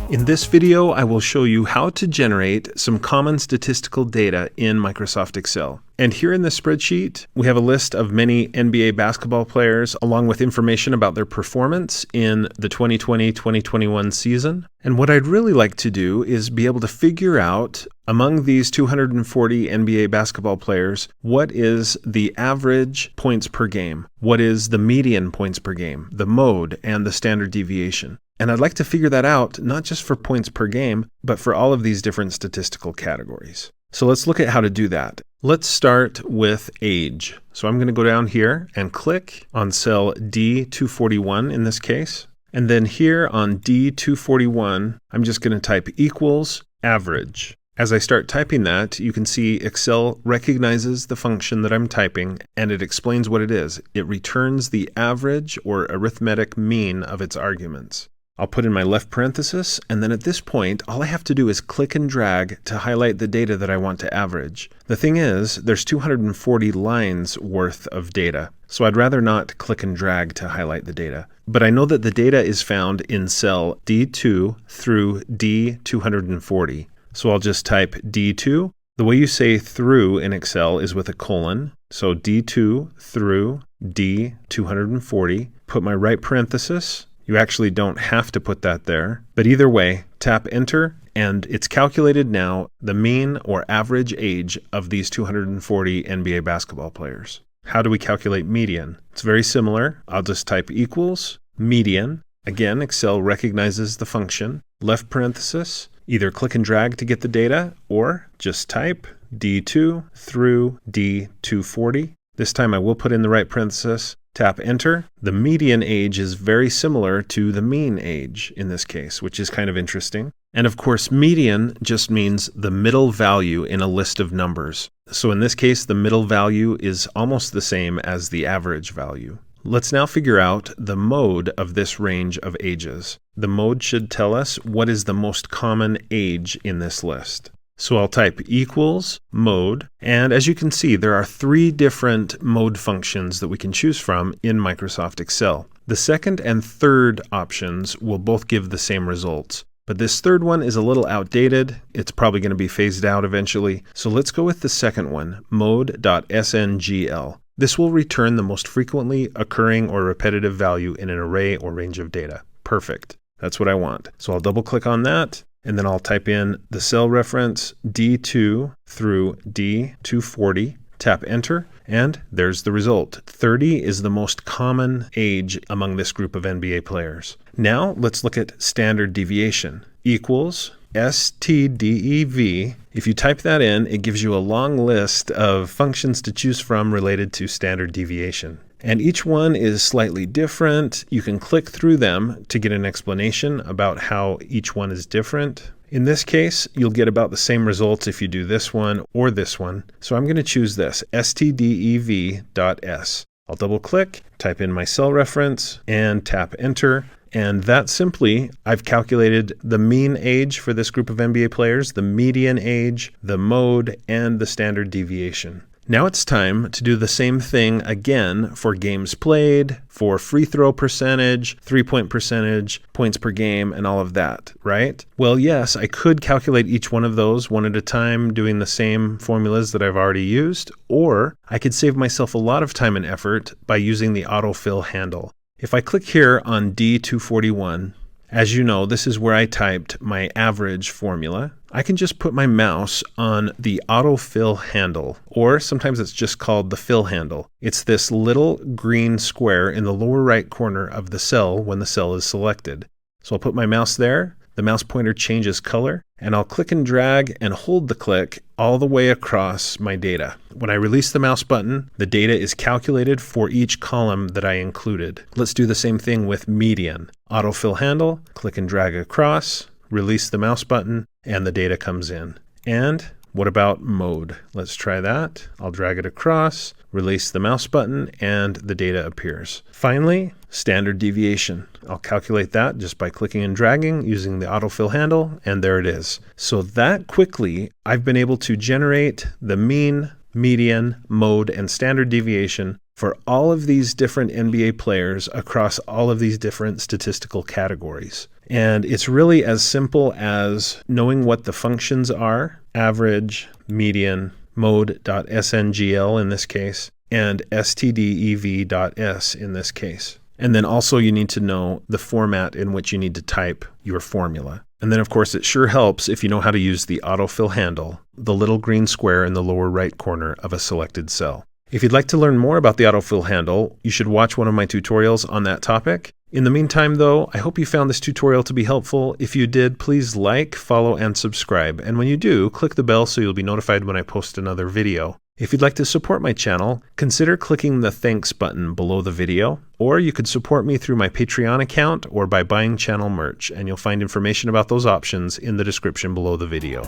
In this video, I will show you how to generate some common statistical data in Microsoft Excel. And here in this spreadsheet, we have a list of many NBA basketball players along with information about their performance in the 2020-2021 season. And what I'd really like to do is be able to figure out among these 240 NBA basketball players, what is the average points per game? What is the median points per game, the mode, and the standard deviation? And I'd like to figure that out, not just for points per game, but for all of these different statistical categories. So let's look at how to do that. Let's start with age. So I'm going to go down here and click on cell D241 in this case. And then here on D241, I'm just going to type equals average. As I start typing that, you can see Excel recognizes the function that I'm typing and it explains what it is. It returns the average or arithmetic mean of its arguments. I'll put in my left parenthesis, and then at this point, all I have to do is click and drag to highlight the data that I want to average. The thing is, there's 240 lines worth of data, so I'd rather not click and drag to highlight the data. But I know that the data is found in cell D2 through D240. So I'll just type D2. The way you say through in Excel is with a colon. So D2 through D240. Put my right parenthesis. You actually don't have to put that there. But either way, tap enter, and it's calculated now the mean or average age of these 240 NBA basketball players. How do we calculate median? It's very similar. I'll just type equals median. Again, Excel recognizes the function. Left parenthesis. Either click and drag to get the data, or just type D2 through D240. This time I will put in the right parenthesis, tap enter. The median age is very similar to the mean age in this case, which is kind of interesting. And of course, median just means the middle value in a list of numbers. So in this case, the middle value is almost the same as the average value. Let's now figure out the mode of this range of ages. The mode should tell us what is the most common age in this list. So I'll type equals mode, and as you can see, there are 3 different mode functions that we can choose from in Microsoft Excel. The second and third options will both give the same results, but this third one is a little outdated. It's probably going to be phased out eventually. So let's go with the second one, mode.sngl. This will return the most frequently occurring or repetitive value in an array or range of data. Perfect. That's what I want. So I'll double click on that, and then I'll type in the cell reference D2 through D240, tap enter, and there's the result. 30 is the most common age among this group of NBA players. Now let's look at standard deviation. Equals STDEV. If you type that in, it gives you a long list of functions to choose from related to standard deviation. And each one is slightly different. You can click through them to get an explanation about how each one is different. In this case, you'll get about the same results if you do this one or this one. So I'm going to choose this, stdev.s. I'll double click, type in my cell reference, and tap enter. And that simply, I've calculated the mean age for this group of NBA players, the median age, the mode, and the standard deviation. Now it's time to do the same thing again for games played, for free throw percentage, 3-point percentage, points per game, and all of that, right? Well, yes, I could calculate each one of those one at a time doing the same formulas that I've already used, or I could save myself a lot of time and effort by using the Autofill Handle. If I click here on D241, as you know, this is where I typed my average formula. I can just put my mouse on the Autofill Handle, or sometimes it's just called the fill handle. It's this little green square in the lower right corner of the cell when the cell is selected. So I'll put my mouse there. The mouse pointer changes color, and I'll click and drag and hold the click all the way across my data. When I release the mouse button, the data is calculated for each column that I included. Let's do the same thing with median. Autofill handle, click and drag across, release the mouse button, and the data comes in. And what about mode? Let's try that. I'll drag it across, release the mouse button, and the data appears. Finally, standard deviation. I'll calculate that just by clicking and dragging using the autofill handle, and there it is. So that quickly, I've been able to generate the mean, median, mode, and standard deviation for all of these different NBA players across all of these different statistical categories. And it's really as simple as knowing what the functions are: average, median, mode.sngl in this case, and stdev.s in this case. And then also you need to know the format in which you need to type your formula. And then of course it sure helps if you know how to use the autofill handle, the little green square in the lower right corner of a selected cell. If you'd like to learn more about the autofill handle, you should watch one of my tutorials on that topic. In the meantime though, I hope you found this tutorial to be helpful. If you did, please like, follow, and subscribe. And when you do, click the bell so you'll be notified when I post another video. If you'd like to support my channel, consider clicking the thanks button below the video, or you could support me through my Patreon account or by buying channel merch, and you'll find information about those options in the description below the video.